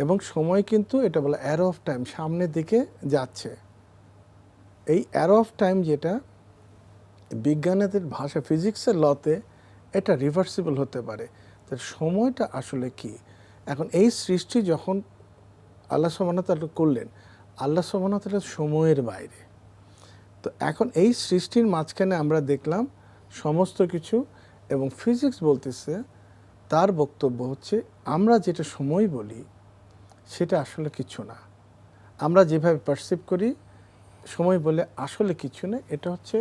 এবং সময় কিন্তু এটা বলে অ্যারো অফ টাইম, সামনের দিকে যাচ্ছে। এই অ্যারো অফ টাইম যেটা বিজ্ঞানের ভাষা, ফিজিক্সের লতে এটা রিভার্সিবল হতে পারে। তো সময়টা আসলে কি? এখন এই সৃষ্টি যখন আল্লাহ সুবহানাহু ওয়া তাআলা করলেন, আল্লাহ সুবহানাহু ওয়া তাআলা সময়ের বাইরে। তো এখন এই সৃষ্টির মাঝখানে আমরা দেখলাম সমস্ত কিছু, এবং ফিজিক্স বলতেছে, তার বক্তব্য হচ্ছে আমরা যেটা সময় বলি সেটা আসলে কিছু না, আমরা যেভাবে পারসিভ করি সময় বলে আসলে কিছু না, এটা হচ্ছে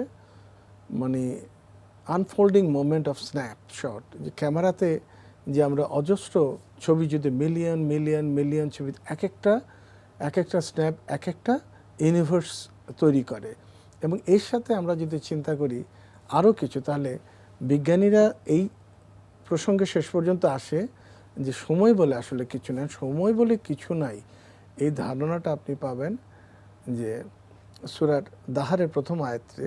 মানে আনফোল্ডিং মোমেন্ট অফ স্ন্যাপশট। যে ক্যামেরাতে যে আমরা অজস্র ছবি, যদি মিলিয়ন মিলিয়ন মিলিয়ন ছবি, এক একটা স্ন্যাপ এক একটা ইউনিভার্স তৈরি করে। এবং এর সাথে আমরা যদি চিন্তা করি আরও কিছু, তাহলে বিজ্ঞানীরা এই প্রসঙ্গে শেষ পর্যন্ত আসে যে সময় বলে আসলে কিছু না, সময় বলে কিছু নাই। এই ধারণাটা আপনি পাবেন যে সূরা দাহারের প্রথম আয়াতে,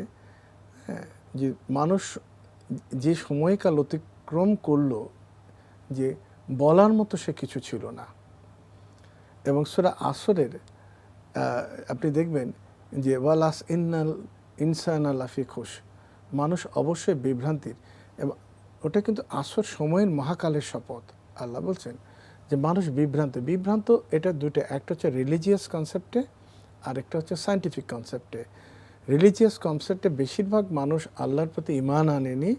যে মানুষ যে সময়কাল অতিক্রম করলো, যে বলার মতো সে কিছু ছিল না। এবং সূরা আসরের আপনি দেখবেন যে ওয়ালাস ইনসান লাফি খুশ, মানুষ অবশ্যই বিভ্রান্তির। এবং ওটা কিন্তু আসর সময়ের মহাকালের শপথ। আল্লাহ বলছেন যে মানুষ বিভ্রান্ত এটা দুটো, একটা হচ্ছে রিলিজিয়াস কনসেপ্টে আর একটা হচ্ছে সায়েন্টিফিক কনসেপ্টে। রিলিজিয়াস কনসেপ্টে বেশিরভাগ মানুষ আল্লাহর প্রতি ঈমান আনেনি,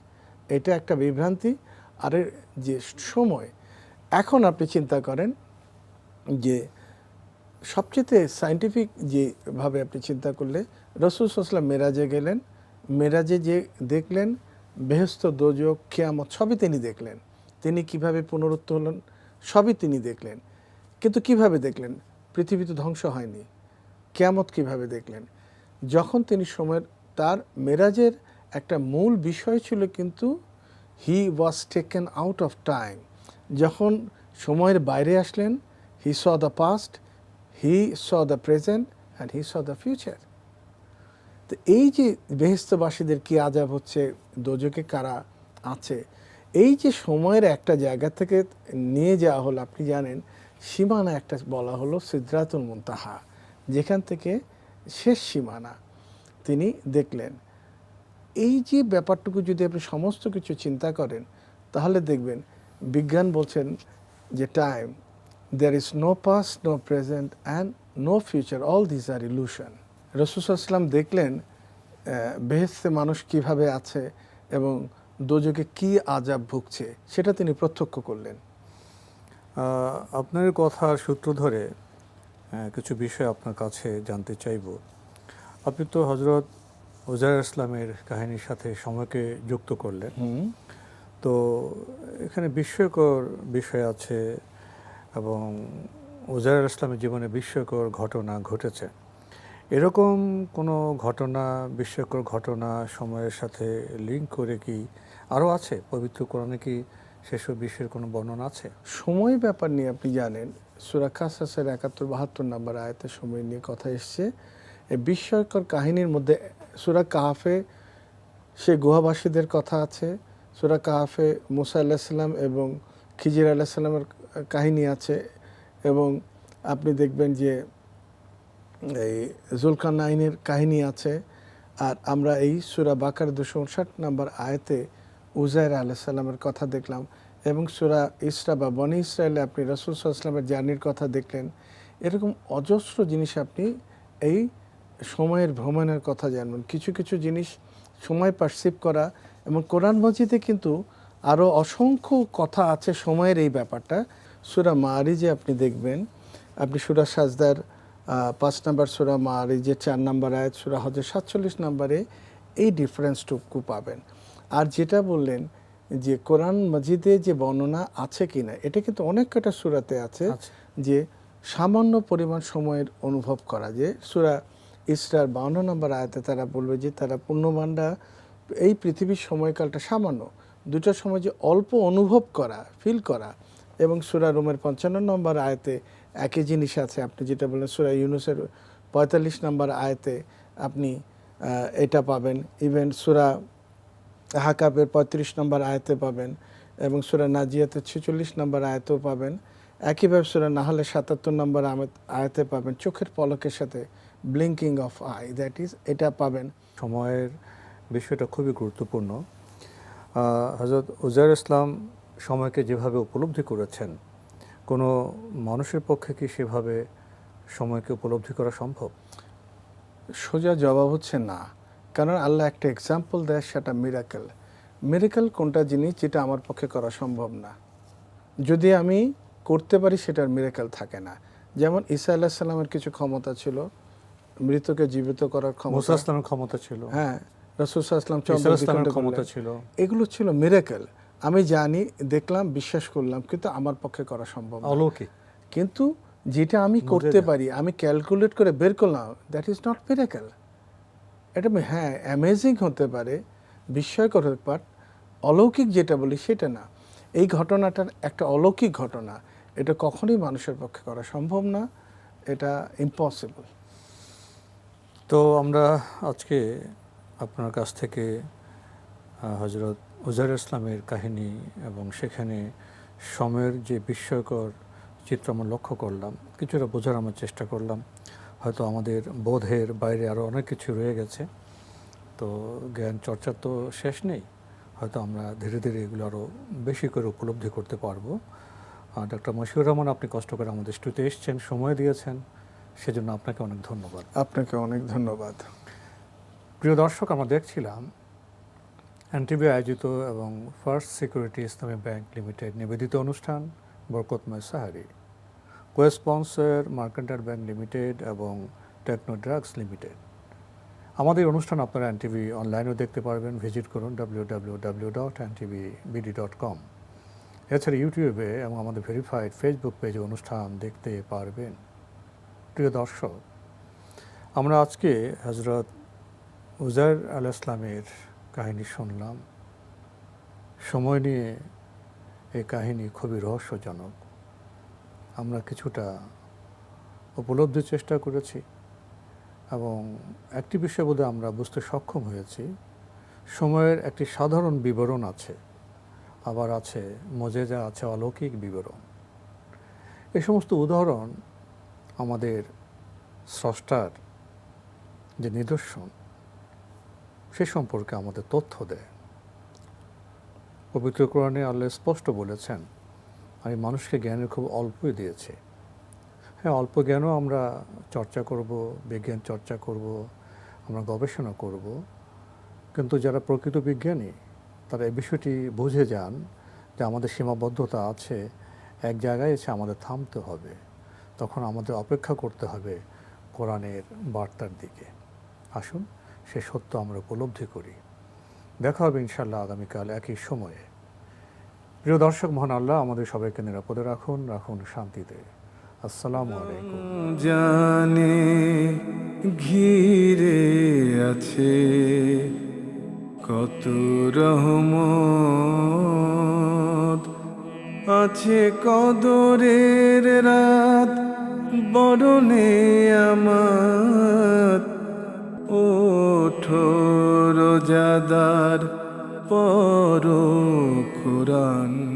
এটা একটা বিভ্রান্তি। আর এর যে সময়, এখন আপনি চিন্তা করেন যে সবচেয়ে সায়েন্টিফিক যেভাবে আপনি চিন্তা করলে রাসূল সাল্লাল্লাহু আলাইহি ওয়াসাল্লাম মেরাজে গেলেন, মেরাজে যে দেখলেন বেহেশত দোজখ কিয়ামত সবই তিনি দেখলেন, তিনি কিভাবে পুনরুত্থ হলেন সবই তিনি দেখলেন। কিন্তু কিভাবে দেখলেন? পৃথিবী তো ধ্বংস হয়নি, কিয়ামত কিভাবে দেখলেন? যখন তিনি সময়ের, তার মেরাজের একটা মূল বিষয় ছিল কিন্তু he was taken out of time. যখন সময়ের বাইরে আসলেন, he saw the past, he saw the present and he saw the future. তো এই যে বেহেশতবাসীদের কি আযাব হচ্ছে, দোজখে কারা আছে, এই যে সময়ের একটা জায়গা থেকে নিয়ে যাওয়া হলো, আপনি জানেন সীমানা একটা বলা হলো সিদরাতুল মুনতাহা, যেখান থেকে শেষ সীমানা তিনি দেখলেন। এই যে ব্যাপারটুকু যদি আপনি সমস্ত কিছু চিন্তা করেন, তাহলে দেখবেন বিজ্ঞান বলছেন যে time, there is no past, no present and no future, all this are illusion. রাসূল সাল্লাল্লাহু আলাইহি ওয়াসাল্লাম দেখলেন বেহেশতে মানুষ কিভাবে আছে এবং দোজখে কি আযাব ভুগছে, সেটা তিনি প্রত্যক্ষ করলেন। আপনার কথার সূত্র ধরে কিছু বিষয় আপনার কাছে জানতে চাইব। আপনি তো হযরত উজাইর ইসলামের কাহিনীর সাথে সময়কে যুক্ত করলেন, তো এখানে বিস্ময়কর বিষয় আছে এবং উজাইর ইসলামের জীবনে বিস্ময়কর ঘটনা ঘটেছে। এরকম কোনো ঘটনা, বিস্ময়কর ঘটনা সময়ের সাথে লিঙ্ক করে কি আরও আছে? পবিত্র কোরআনে কি সেসব বিষয়ের কোনো বর্ণনা আছে? সময় ব্যাপার নিয়ে আপনি জানেন সূরা কাসাসের ৭১-৭২ নম্বর আয়াতে সময় নিয়ে কথা এসছে। এই বিস্ময়কর কাহিনীর মধ্যে সূরা কাহাফে সে গুহাবাসীদের কথা আছে, সূরা কাহাফে মুসা আলাইহিস সালাম এবং খিজির আলাইহিস সালামের কাহিনী আছে, এবং আপনি দেখবেন যে এই জুলকারনাইনের কাহিনী আছে। আর আমরা এই সূরা বাকারা ২৫৯ নম্বর আয়াতে উজাইর আলাইহিস সালামের কথা দেখলাম, এবং সূরা ইসরা বা বনি ইসরায়েলে আপনি রাসূল সাল্লাল্লাহু আলাইহি ওয়াসাল্লামের জার্নির কথা দেখলেন। এরকম অজস্র জিনিস আপনি এই সময়ের ভ্রমণের কথা জানবেন। কিছু কিছু জিনিস সময় পারসিভ করা, এবং কোরআন মাজিদে কিন্তু আরও অসংখ্য কথা আছে সময়ের এই ব্যাপারটা। সূরা মাআরিজে আপনি দেখবেন, আপনি সূরা সাজদার ৫ নম্বর সূরা মাআরিজের ৪ নম্বর আয়াত, সূরা হজের ৪৭ নম্বরে এই ডিফারেন্সটুকু পাবেন। আর যেটা বললেন যে কোরআন মাজিদে যে বর্ণনা আছে কিনা, এটা কিন্তু অনেক কটা সূরাতে আছে যে সামান্য পরিমাণ সময়ের অনুভব করা। যে সূরা ইসরার ৫২ নম্বর আয়াতে তারা বলবে যে তারা পুণ্যবানরা এই পৃথিবীর সময়কালটা সামান্য, দুটার সময় যে অল্প অনুভব করা, ফিল করা। এবং সূরা রুমের ৫৫ নম্বর আয়াতে একই জিনিস আছে, আপনি যেটা বললেন সূরা ইউনূসের ৪৫ নম্বর আয়াতে আপনি এটা পাবেন, ইভেন সূরা হাকাবের ৩৫ নম্বর আয়াতে পাবেন, এবং সূরা নাজিয়াতের ৪৬ নম্বর আয়াতেও পাবেন। একইভাবে সূরা নাহলের ৭৭ নম্বর আয়াতে পাবেন চোখের পলকের সাথে, blinking of I, that is, এটা পাবেন। সময়ের বিষয়টা খুবই গুরুত্বপূর্ণ। হযরত উজাইর ইসলাম সময়কে যেভাবে উপলব্ধি করেছেন, কোনো মানুষের পক্ষে কি সেভাবে সময়কে উপলব্ধি করা সম্ভব? সোজা জবাব হচ্ছে না, কারণ আল্লাহ একটা এক্সাম্পল দেয়, সেটা মিরাকেল। মিরাকেল কোনটা জিনিস যেটা আমার পক্ষে করা সম্ভব না, যদি আমি করতে পারি সেটার মিরাকেল থাকে না। যেমন ঈসা আলাইহিস সালামের কিছু ক্ষমতা ছিল, মৃতকে জীবিত করার ক্ষমতা, মুসা ইসলামের ক্ষমতা ছিল, হ্যাঁ, রাসূল সাল্লাল্লাহু আলাইহি ঈসা ওয়াসাল্লাম ইসলামের ক্ষমতা ছিল, এগুলো ছিল মিরাকেল। আমি জানি, দেখলাম, বিশ্বাস করলাম, কিন্তু আমার পক্ষে করা সম্ভব না। অলৌকিক। কিন্তু যেটা আমি করতে পারি, আমি ক্যালকুলেট করে বের করলাম, দ্যাট ইজ নট মিরাকেল। এটা হ্যাঁ অ্যামেজিং হতে পারে, বিস্ময়কর হতে পারে, অলৌকিক যেটা বলি সেটা না। এই ঘটনাটার একটা অলৌকিক ঘটনা, এটা কখনোই মানুষের পক্ষে করা সম্ভব না, এটা ইম্পসিবল। তো আমরা আজকে আপনার কাছ থেকে হযরত উজাইর ইসলামের কাহিনী এবং সেখানে সময়ের যে বিস্ময়কর চিত্র আমরা লক্ষ্য করলাম, কিছুটা বোঝার আমরা চেষ্টা করলাম। হয়তো আমাদের বোধের বাইরে আরও অনেক কিছু রয়ে গেছে, তো জ্ঞান চর্চার তো শেষ নেই, হয়তো আমরা ধীরে ধীরে এগুলো আরও বেশি করে উপলব্ধি করতে পারবো। ডক্টর মশিউর রহমান, আপনি কষ্ট করে আমাদের স্টুডিওতে এসেছেন, সময় দিয়েছেন, সেজন্য আপনাকে অনেক ধন্যবাদ। আপনাকে অনেক ধন্যবাদ। প্রিয় দর্শক, আমরা দেখছিলাম এনটিভি আয়োজিত এবং ফার্স্ট সিকিউরিটি ইসলামী ব্যাংক লিমিটেড নিবেদিত অনুষ্ঠান বরকতময় sehri, co-sponsor mercantile bank limited এবং টেকনো ড্রাগস লিমিটেড। আমাদের অনুষ্ঠান আপনারা এনটিভি অনলাইনেও দেখতে পারবেন, ভিজিট করুন www.ntvbd.com। এছাড়া ইউটিউবে এবং আমাদের ভেরিফাইড ফেসবুক পেজে অনুষ্ঠান দেখতে পারবেন। প্রিয় দর্শক, আমরা আজকে হজরত উজাইর আলাইহিস সালামের কাহিনী শুনলাম। সময় নিয়ে এই কাহিনী খুবই রহস্যজনক। আমরা কিছুটা উপলব্ধির চেষ্টা করেছি এবং একটি বিষয় বোধহয় আমরা বুঝতে সক্ষম হয়েছি, সময়ের একটি সাধারণ বিবরণ আছে, আবার আছে মজেজা, আছে অলৌকিক বিবরণ। এই সমস্ত উদাহরণ আমাদের স্রষ্টার যে নিদর্শন সে সম্পর্কে আমাদের তথ্য দেয়। পবিত্র কোরআনে আল্লাহ স্পষ্ট বলেছেন, আমি মানুষকে জ্ঞানের খুব অল্পই দিয়েছি। হ্যাঁ, অল্প জ্ঞানও আমরা চর্চা করব, বিজ্ঞান চর্চা করব, আমরা গবেষণা করব, কিন্তু যারা প্রকৃত বিজ্ঞানী তারা এই বিষয়টি বুঝে যান যে আমাদের সীমাবদ্ধতা আছে, এক জায়গায় এসে আমাদের থামতে হবে, তখন আমাদের অপেক্ষা করতে হবে কোরআনের বার্তার দিকে। আসুন সে সত্য আমরা উপলব্ধি করি। দেখা হবে ইনশাআল্লাহ আগামীকাল একই সময়ে। প্রিয় দর্শক, মহান আল্লাহ আমাদের সবাইকে নিরাপদে রাখুন, রাখুন শান্তিতে। আসসালামু আলাইকুম। জানে ঘিরে আছে কত রহমত, আছে কদরের রাত বরণে আমার। ওঠো রোজাদার, পড়ো কোরআন।